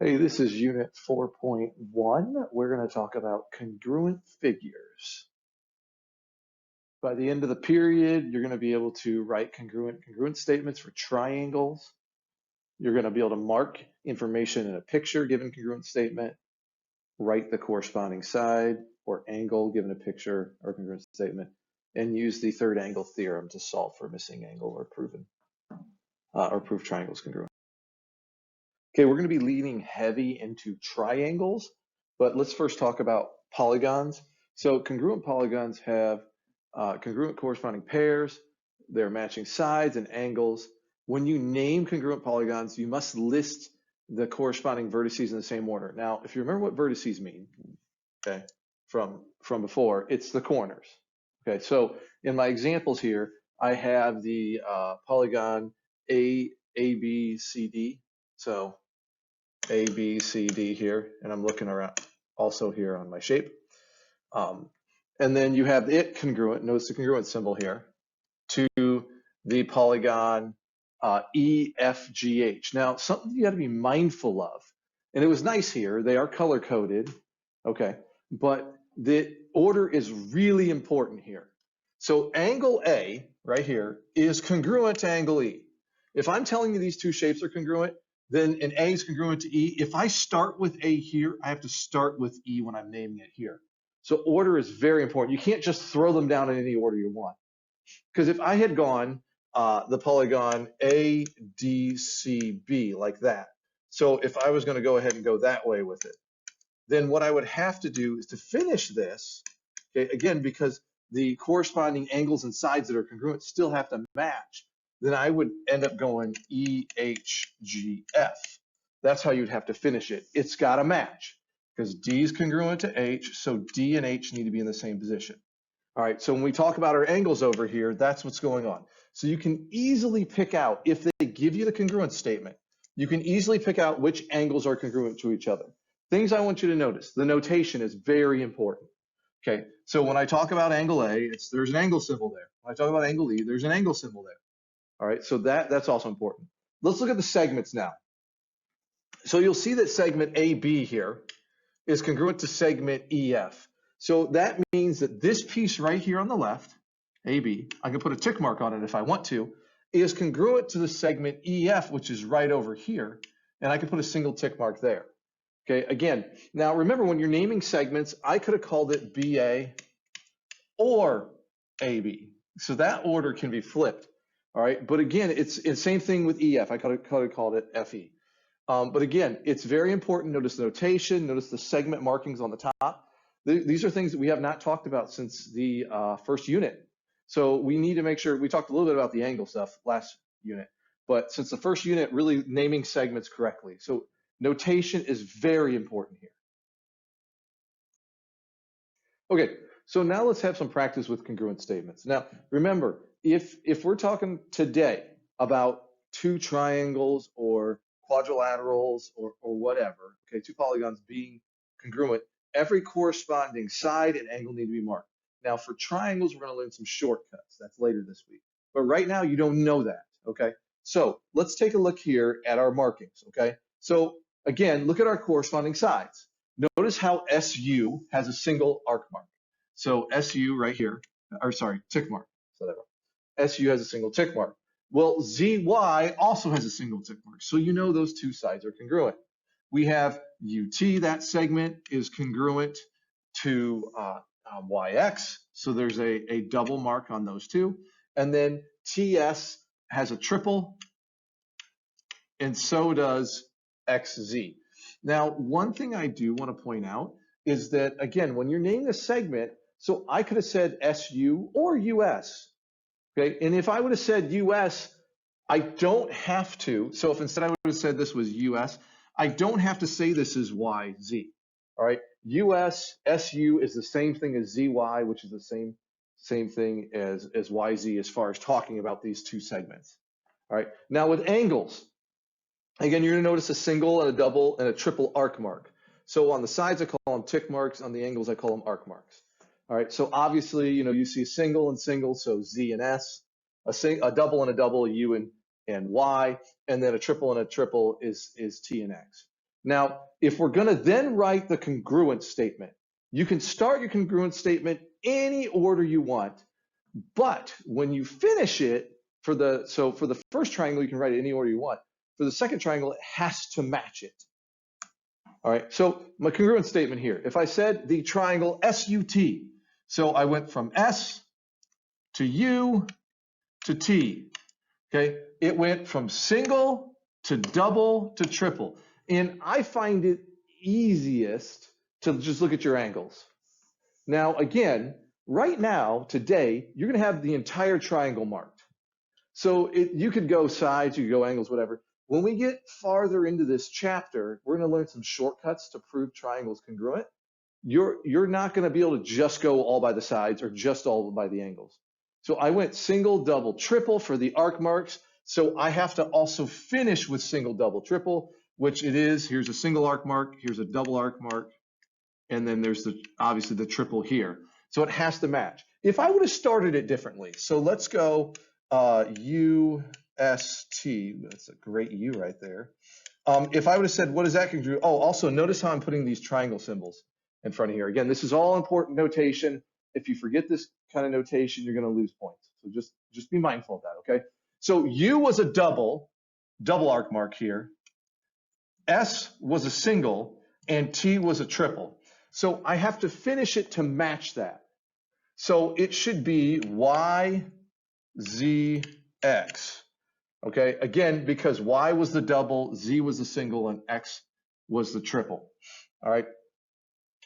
Hey, this is Unit 4.1. We're going to talk about congruent figures. By the end of the period, you're going to be able to write congruent statements for triangles. You're going to be able to mark information in a picture given congruent statement, write the corresponding side or angle given a picture or congruent statement, and use the third angle theorem to solve for a missing angle or prove triangles congruent. Okay, we're going to be leaning heavy into triangles, but let's first talk about polygons. So congruent polygons have congruent corresponding pairs, their matching sides and angles. When you name congruent polygons, you must list the corresponding vertices in the same order. Now, if you remember what vertices mean, okay, from before, it's the corners. Okay, so in my examples here, I have the polygon ABCD. So A, B, C, D here, and I'm looking around also here on my shape. And then you have it congruent, notice the congruent symbol here, to the polygon EFGH. Now, something you got to be mindful of, and it was nice here, they are color coded, okay, but the order is really important here. So angle A right here is congruent to angle E. If I'm telling you these two shapes are congruent, then an A is congruent to E. If I start with A here, I have to start with E when I'm naming it here. So order is very important. You can't just throw them down in any order you want. Because if I had gone the polygon ADCB like that, so if I was going to go ahead and go that way with it, then what I would have to do is to finish this, okay, again, because the corresponding angles and sides that are congruent still have to match, then I would end up going EHGF. That's how you'd have to finish it. It's got to match because D is congruent to H, so D and H need to be in the same position. All right, so when we talk about our angles over here, that's what's going on. So you can easily pick out, if they give you the congruence statement, you can easily pick out which angles are congruent to each other. Things I want you to notice, the notation is very important. Okay, so when I talk about angle A, there's an angle symbol there. When I talk about angle E, there's an angle symbol there. All right, so that's also important. Let's look at the segments now. So you'll see that segment AB here is congruent to segment EF. So that means that this piece right here on the left, AB, I can put a tick mark on it if I want to, is congruent to the segment EF, which is right over here, and I can put a single tick mark there. Okay, again, now remember when you're naming segments, I could have called it BA or AB. So that order can be flipped. All right, but again, it's the same thing with EF. I could have called it FE. But again, it's very important. Notice the notation, notice the segment markings on the top. These are things that we have not talked about since the first unit. So we need to make sure, we talked a little bit about the angle stuff last unit, but since the first unit, really naming segments correctly. So notation is very important here. Okay, so now let's have some practice with congruent statements. Now, remember, if we're talking today about two triangles or quadrilaterals or whatever, okay, two polygons being congruent, every corresponding side and angle need to be marked. Now, for triangles, we're going to learn some shortcuts. That's later this week. But right now, you don't know that, okay? So let's take a look here at our markings, okay? So again, look at our corresponding sides. Notice how SU has a single arc mark. So SU right here, or sorry, tick mark. So that SU has a single tick mark. Well, ZY also has a single tick mark. So you know those two sides are congruent. We have UT, that segment is congruent to YX. So there's a double mark on those two. And then TS has a triple, and so does XZ. Now, one thing I do want to point out is that, again, when you're naming a segment, so I could have said SU or US, okay? And if I would have said US, I don't have to, so if instead I would have said this was US, I don't have to say this is YZ, all right? US, SU is the same thing as ZY, which is the same thing as YZ as far as talking about these two segments, all right? Now with angles, again, you're going to notice a single and a double and a triple arc mark. So on the sides, I call them tick marks. On the angles, I call them arc marks. All right, so obviously, you know, you see single and single, so Z and S, a double and a double, U and Y, and then a triple and a triple is T and X. Now, if we're going to then write the congruent statement, you can start your congruent statement any order you want, but when you finish it for the first triangle, you can write it any order you want. For the second triangle, it has to match it. All right, so my congruent statement here, if I said the triangle SUT, so I went from S to U to T, okay? It went from single to double to triple. And I find it easiest to just look at your angles. Now, again, right now, today, you're gonna have the entire triangle marked. So you could go sides, you could go angles, whatever. When we get farther into this chapter, we're going to learn some shortcuts to prove triangles congruent. You're not going to be able to just go all by the sides or just all by the angles. So I went single, double, triple for the arc marks. So I have to also finish with single, double, triple, which it is. Here's a single arc mark, here's a double arc mark, and then there's obviously the triple here. So it has to match. If I would have started it differently, so let's go UST, that's a great U right there. If I would have said, what does that congruent? Oh, also notice how I'm putting these triangle symbols in front of here. Again, this is all important notation. If you forget this kind of notation, you're going to lose points. So just be mindful of that, okay? So U was a double arc mark here. S was a single, and T was a triple. So I have to finish it to match that. So it should be Y, Z, X. Okay, again, because Y was the double, Z was the single, and X was the triple. All right.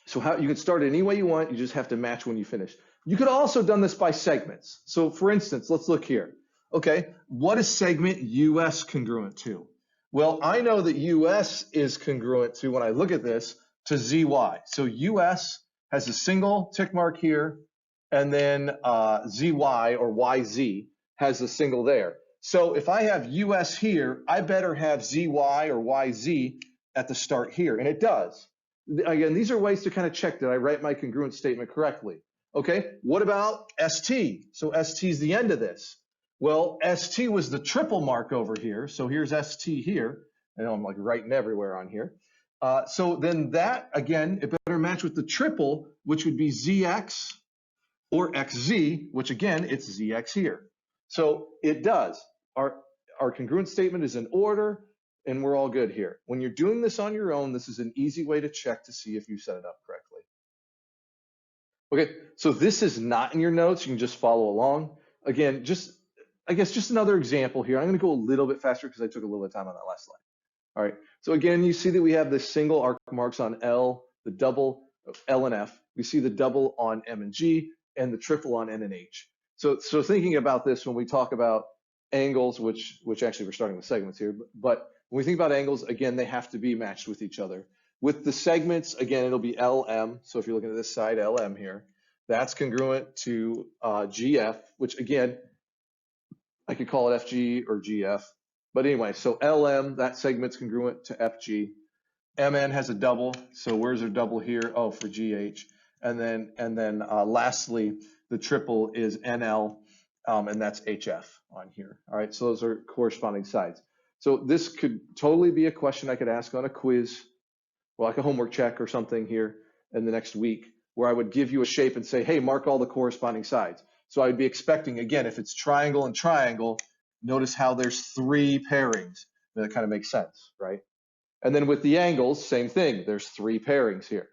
So you can start it any way you want. You just have to match when you finish. You could also done this by segments. So for instance, let's look here. Okay, what is segment US congruent to? Well, I know that US is congruent to, when I look at this, to ZY. So US has a single tick mark here, and then ZY or YZ has a single there. So if I have US here, I better have ZY or YZ at the start here, and it does. Again, these are ways to kind of check that I write my congruent statement correctly. Okay, what about ST? So ST is the end of this. Well, ST was the triple mark over here. So here's ST here. I know I'm like writing everywhere on here. So then that, again, it better match with the triple, which would be ZX or XZ, which again, it's ZX here. So it does. Our congruent statement is in order, and we're all good here. When you're doing this on your own, this is an easy way to check to see if you set it up correctly. Okay, so this is not in your notes. You can just follow along. Again, I guess just another example here. I'm going to go a little bit faster because I took a little bit of time on that last slide. All right, so again, you see that we have the single arc marks on L, the double L and F. We see the double on M and G, and the triple on N and H. So thinking about this when we talk about angles, which actually we're starting with segments here, but when we think about angles, again, they have to be matched with each other. With the segments, again, it'll be LM. So if you're looking at this side, LM here, that's congruent to GF, which again, I could call it FG or GF. But anyway, so LM, that segment's congruent to FG. MN has a double, so where's our double here? Oh, for GH. And then lastly, the triple is NL, and that's HF on here. All right, so those are corresponding sides. So this could totally be a question I could ask on a quiz, or like a homework check or something here in the next week, where I would give you a shape and say, hey, mark all the corresponding sides. So I'd be expecting, again, if it's triangle and triangle, notice how there's 3 pairings. That kind of makes sense, right? And then with the angles, same thing. There's 3 pairings here.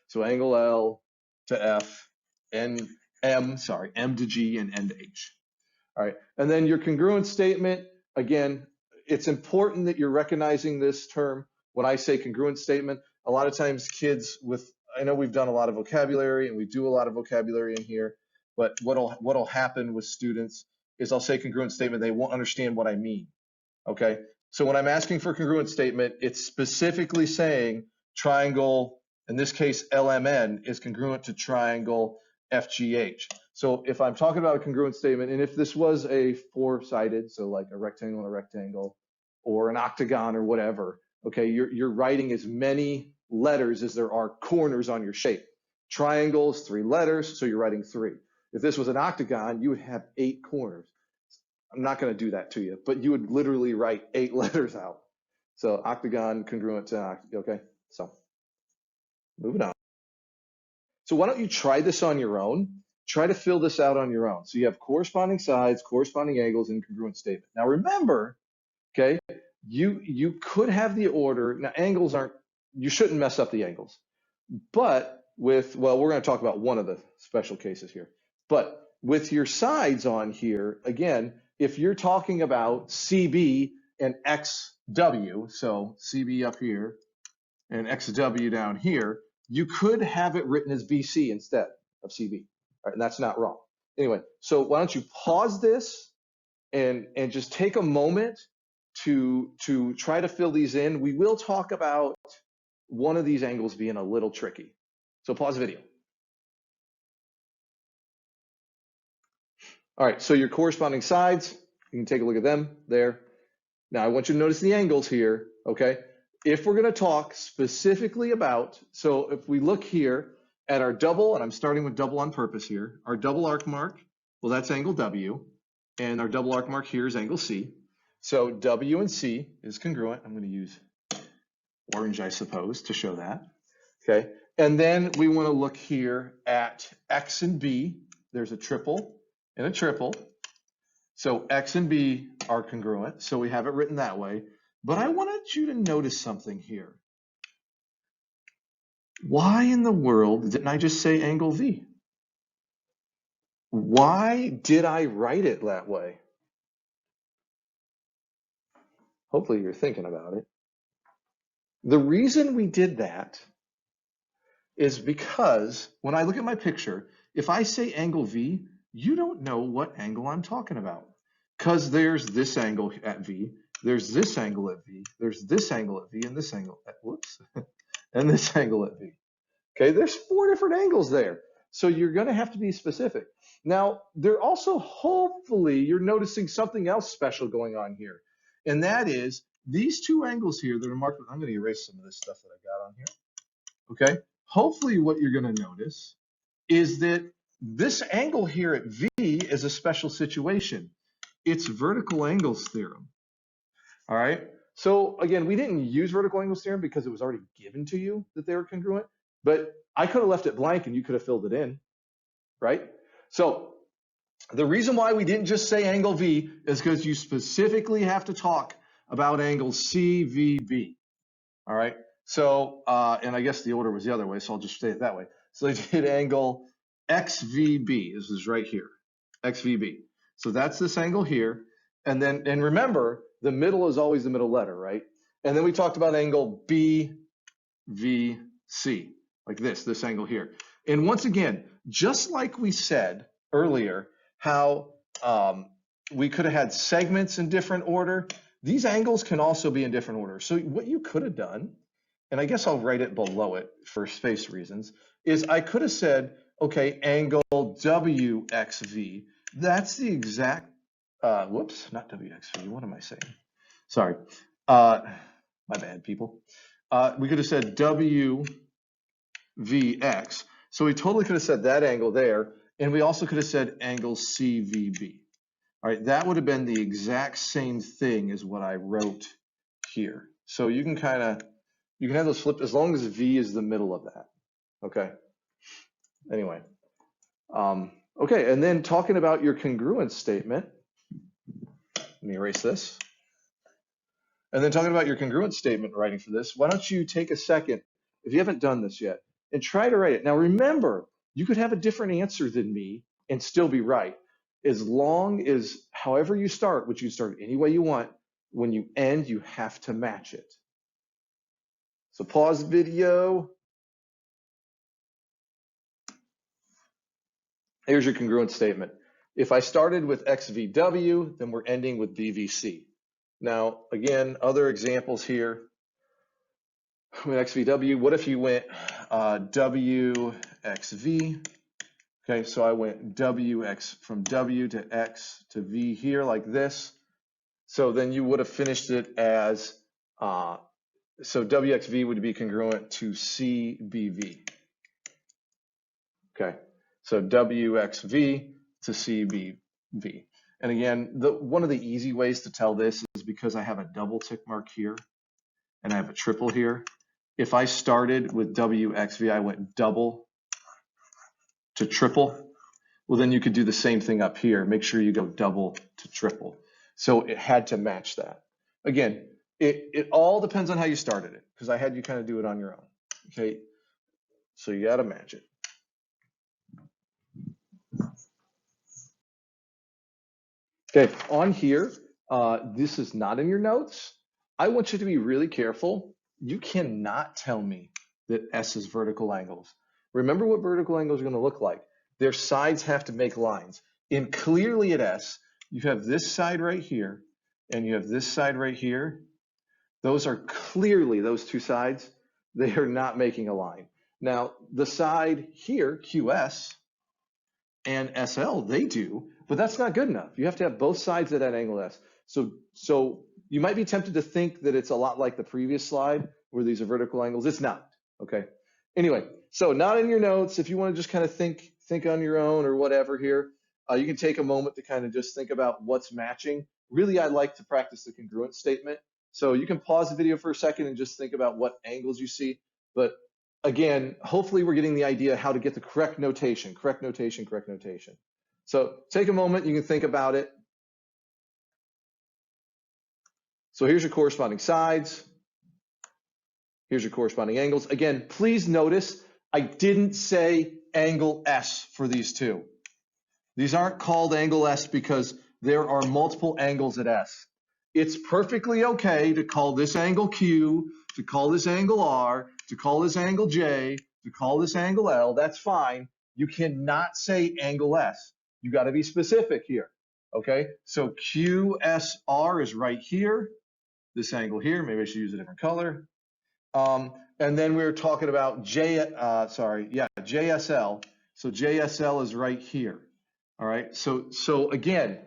So angle L to F, M to G, and N to H. All right, and then your congruent statement, again, it's important that you're recognizing this term. When I say congruent statement, a lot of times kids I know we've done a lot of vocabulary and we do a lot of vocabulary in here, but what'll happen with students is I'll say congruent statement, they won't understand what I mean, okay? So when I'm asking for congruent statement, it's specifically saying triangle, in this case, LMN is congruent to triangle FGH. So if I'm talking about a congruent statement, and if this was a 4-sided, so like a rectangle and a rectangle, or an octagon or whatever, okay, you're writing as many letters as there are corners on your shape. Triangles, 3 letters, so you're writing 3. If this was an octagon, you would have 8 corners. I'm not going to do that to you, but you would literally write 8 letters out. So octagon congruent to okay. So moving on. So why don't you try this on your own? Try to fill this out on your own. So you have corresponding sides, corresponding angles, and congruent statement. Now remember, okay, you could have the order. Now angles aren't, you shouldn't mess up the angles. But with, well, we're going to talk about one of the special cases here. But with your sides on here, again, if you're talking about CB and XW, so CB up here and XW down here, you could have it written as BC instead of CB. All right, and that's not wrong. Anyway, so why don't you pause this and just take a moment to try to fill these in. We will talk about one of these angles being a little tricky. So pause the video. All right, so your corresponding sides, you can take a look at them there. Now I want you to notice the angles here, okay? If we're gonna talk specifically about, so if we look here at our double, and I'm starting with double on purpose here, our double arc mark, well, that's angle W, and our double arc mark here is angle C. So W and C is congruent. I'm gonna use orange, I suppose, to show that, okay? And then we wanna look here at X and B. There's a triple and a triple. So X and B are congruent, so we have it written that way. But I wanted you to notice something here. Why in the world didn't I just say angle V? Why did I write it that way? Hopefully you're thinking about it. The reason we did that is because when I look at my picture, if I say angle V, you don't know what angle I'm talking about. Because there's this angle at V, there's this angle at V, there's this angle at V, and this angle at, whoops, and this angle at V. Okay, there's 4 different angles there. So you're gonna have to be specific. Now, there also, hopefully, you're noticing something else special going on here. And that is these 2 angles here that are marked with, I'm gonna erase some of this stuff that I got on here. Okay, hopefully what you're gonna notice is that this angle here at V is a special situation. It's vertical angles theorem. All right. So again, we didn't use vertical angles theorem because it was already given to you that they were congruent, but I could have left it blank and you could have filled it in, right? So the reason why we didn't just say angle V is because you specifically have to talk about angle CVB. All right. So, and I guess the order was the other way, so I'll just say it that way. So they did angle XVB. This is right here, XVB. So that's this angle here. And then, and remember, the middle is always the middle letter, right? And then we talked about angle BVC, like this angle here. And once again, just like we said earlier, how we could have had segments in different order, these angles can also be in different order. So what you could have done, and I guess I'll write it below it for space reasons, is I could have said, okay, angle WXV, that's the exact, whoops, not WXV, what am I saying? Sorry, my bad, people. We could have said WVX, so we totally could have said that angle there, and we also could have said angle CVB. All right, that would have been the exact same thing as what I wrote here. So you can kind of, you can have those flipped as long as V is the middle of that, okay? Anyway, okay, and then talking about your congruence statement, let me erase this. And then talking about your congruence statement writing for this, why don't you take a second, if you haven't done this yet, and try to write it. Now remember, you could have a different answer than me and still be right. As long as, however you start, which you start any way you want, when you end, you have to match it. So pause the video. Here's your congruent statement. If I started with XVW, then we're ending with BVC. Now, again, other examples here. With XVW, what if you went WXV? Okay, so I went WX from W to X to V here like this. So then you would have finished it as, so WXV would be congruent to CBV. Okay, so WXV to CBV. And again, one of the easy ways to tell this is because I have a double tick mark here. and I have a triple here. If I started with WXV, I went double to triple, well, then you could do the same thing up here. Make sure you go double to triple. So it had to match that. Again, it all depends on how you started it, because I had you kind of do it on your own. Okay, so you got to match it. Okay, on here, this is not in your notes. I want you to be really careful. You cannot tell me that S is vertical angles. Remember what vertical angles are going to look like. Their sides have to make lines. And clearly at S, you have this side right here, and you have this side right here. Those are clearly, those two sides, they are not making a line. Now, the side here, QS, and SL, they do, but that's not good enough. You have to have both sides at that angle S. So you might be tempted to think that it's a lot like the previous slide where these are vertical angles. It's not, okay? Anyway, so not in your notes. If you want to just kind of think on your own or whatever here, you can take a moment to kind of just think about what's matching. Really, I like to practice the congruent statement. So you can pause the video for a second and just think about what angles you see. But again, hopefully we're getting the idea how to get the correct notation, correct notation, correct notation. So take a moment, you can think about it. So here's your corresponding sides. Here's your corresponding angles. Again, please notice I didn't say angle S for these two. These aren't called angle S because there are multiple angles at S. It's perfectly okay to call this angle Q, to call this angle R, to call this angle J, to call this angle L. That's fine. You cannot say angle S. You got to be specific here. Okay, so QSR is right here. This angle here, maybe I should use a different color. And then we were talking about JSL. So JSL is right here. All right. So again,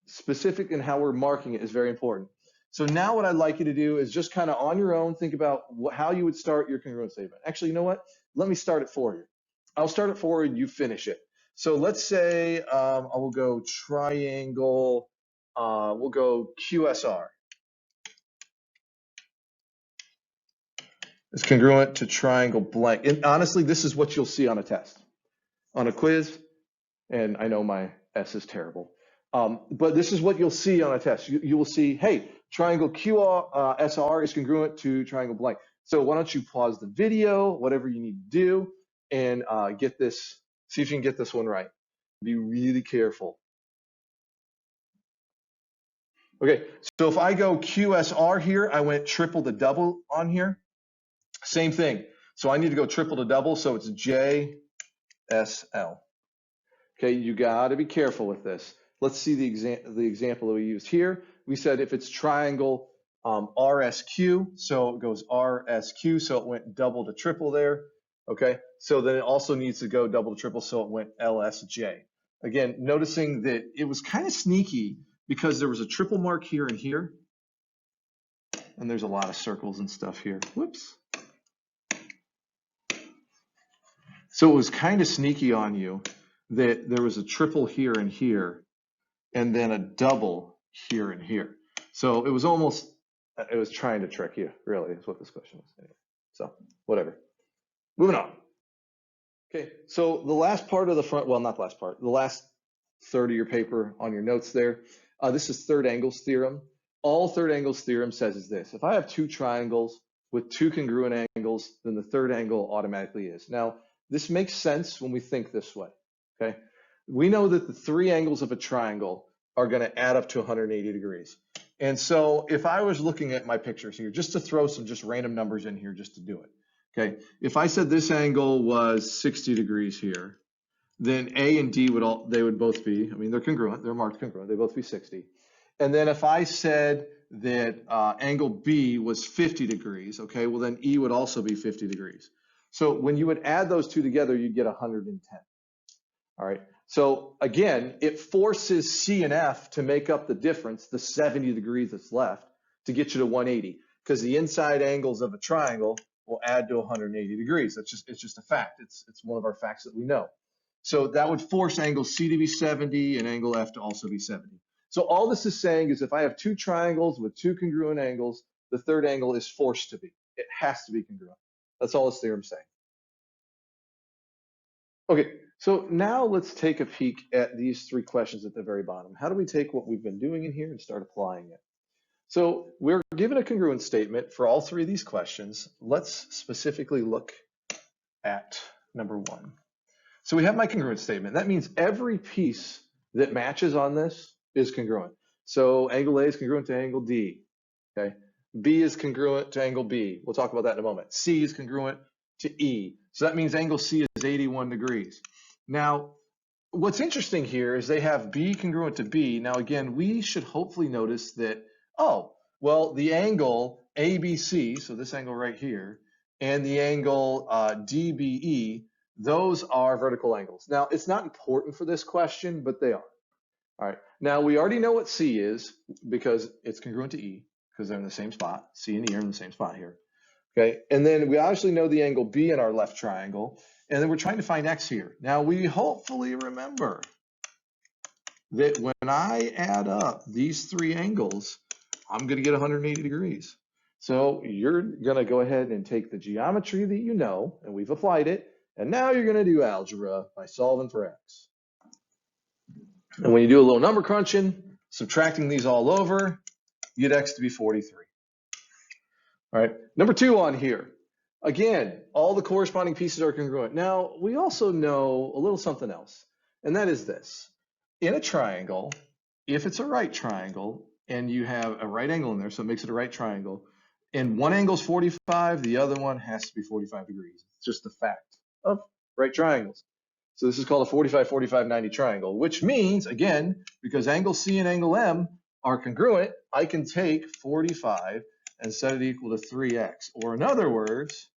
specific in how we're marking it is very important. So now what I'd like you to do is just kind of on your own think about how you would start your congruent statement. Actually, you know what? Let me start it for you. I'll start it for you. You finish it. So let's say I will go triangle. We'll go QSR. It's congruent to triangle blank. And honestly, this is what you'll see on a test, on a quiz. And I know my S is terrible. But this is what you'll see on a test. You will see, hey, triangle QSR is congruent to triangle blank. So why don't you pause the video, whatever you need to do, and get this, see if you can get this one right. Be really careful. Okay, so if I go QSR here, I went triple to double on here. Same thing. So I need to go triple to double, so it's JSL. Okay, you got to be careful with this. Let's see the example that we used here. We said if it's triangle RSQ, so it goes RSQ, so it went double to triple there. Okay, so then it also needs to go double to triple, so it went LSJ. Again, noticing that it was kind of sneaky because there was a triple mark here and here, and there's a lot of circles and stuff here. Whoops. So it was kind of sneaky on you that there was a triple here and here, and then a double here and here. So it was almost, it was trying to trick you, really, is what this question was saying. So whatever. Moving on. Okay, so the last part of the front, well, not the last part, the last third of your paper on your notes there, this is third angles theorem. All third angles theorem says is this: if I have two triangles with two congruent angles, then the third angle automatically is. Now, this makes sense when we think this way, okay? We know that the three angles of a triangle are going to add up to 180 degrees. And so if I was looking at my pictures here, just to throw some just random numbers in here just to do it, okay? If I said this angle was 60 degrees here, then A and D would both be, I mean, they're congruent, they're marked congruent, they both be 60. And then if I said that angle B was 50 degrees, okay, well then E would also be 50 degrees. So when you would add those two together, you'd get 110. All right. So again, it forces C and F to make up the difference, the 70 degrees that's left, to get you to 180, because the inside angles of a triangle will add to 180 degrees. It's just a fact. It's one of our facts that we know. So that would force angle C to be 70 and angle F to also be 70. So all this is saying is if I have two triangles with two congruent angles, the third angle is forced to be. It has to be congruent. That's all this theorem's saying. Okay, so now let's take a peek at these three questions at the very bottom. How do we take what we've been doing in here and start applying it? So we're given a congruent statement for all three of these questions. Let's specifically look at number one. So we have my congruent statement. That means every piece that matches on this is congruent. So angle A is congruent to angle D, okay? B is congruent to angle B. We'll talk about that in a moment. C is congruent to E. So that means angle C is 81 degrees. Now, what's interesting here is they have B congruent to B. Now, again, we should hopefully notice that, oh, well, the angle ABC, so this angle right here, and the angle DBE, those are vertical angles. Now, it's not important for this question, but they are. All right. Now, we already know what C is because it's congruent to E because they're in the same spot. C and E are in the same spot here. Okay. And then we obviously know the angle B in our left triangle. And then we're trying to find X here. Now, we hopefully remember that when I add up these three angles, I'm going to get 180 degrees. So you're going to go ahead and take the geometry that you know, and we've applied it, and now you're going to do algebra by solving for X. And when you do a little number crunching, subtracting these all over, you get X to be 43. All right, number two on here. Again, all the corresponding pieces are congruent. Now, we also know a little something else, and that is this. In a triangle, if it's a right triangle, and you have a right angle in there, so it makes it a right triangle, and one angle is 45, the other one has to be 45 degrees. It's just the fact of right triangles. So this is called a 45, 45, 90 triangle, which means, again, because angle C and angle M are congruent, I can take 45 and set it equal to 3x. Or in other words,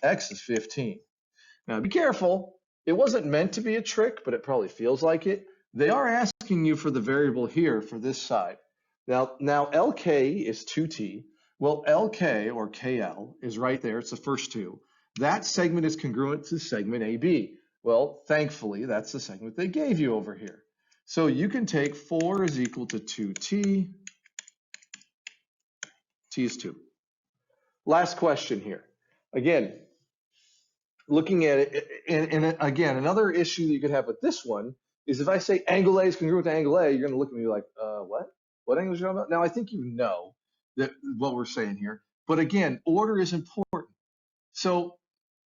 x is 15. Now be careful. It wasn't meant to be a trick, but it probably feels like it. They are asking you for the variable here for this side. Now LK is 2t. Well, LK or KL is right there. It's the first two. That segment is congruent to segment AB. Well, thankfully, that's the segment they gave you over here. So you can take 4 is equal to 2t. T is 2. Last question here. Again, looking at it, and again, another issue that you could have with this one is if I say angle A is congruent to angle A, you're going to look at me like, what? What angle is you talking about? Now, I think you know that what we're saying here. But again, order is important. So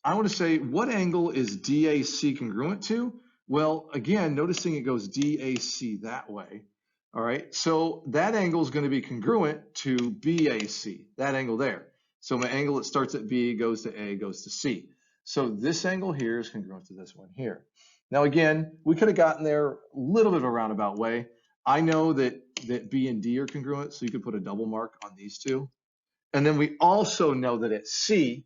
I want to say, what angle is DAC congruent to? Well, again, noticing it goes DAC that way. All right, so that angle is going to be congruent to BAC, that angle there. So my angle that starts at B goes to A, goes to C. So this angle here is congruent to this one here. Now again, we could have gotten there a little bit of a roundabout way. I know that B and D are congruent, so you could put a double mark on these two. And then we also know that at C,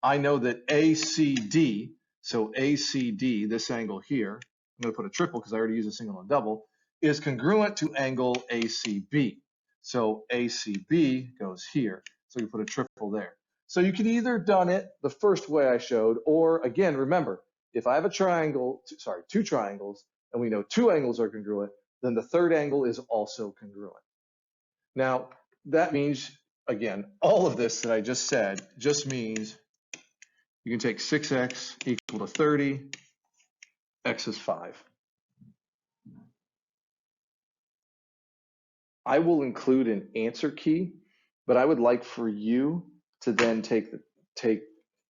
I know that ACD, so ACD, this angle here, I'm going to put a triple because I already used a single and double, is congruent to angle ACB. So ACB goes here. So you put a triple there. So you could either done it the first way I showed, or again, remember, if I have a triangle, two triangles, and we know two angles are congruent, then the third angle is also congruent. Now, that means, again, all of this that I just said just means you can take 6x equal to 30, x is 5. I will include an answer key, but I would like for you to then take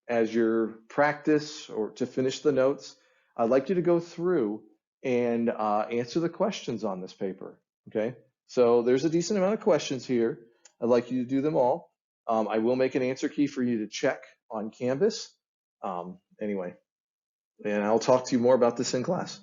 as your practice or to finish the notes, I'd like you to go through and answer the questions on this paper, okay? So there's a decent amount of questions here. I'd like you to do them all. I will make an answer key for you to check on Canvas. Anyway, and I'll talk to you more about this in class.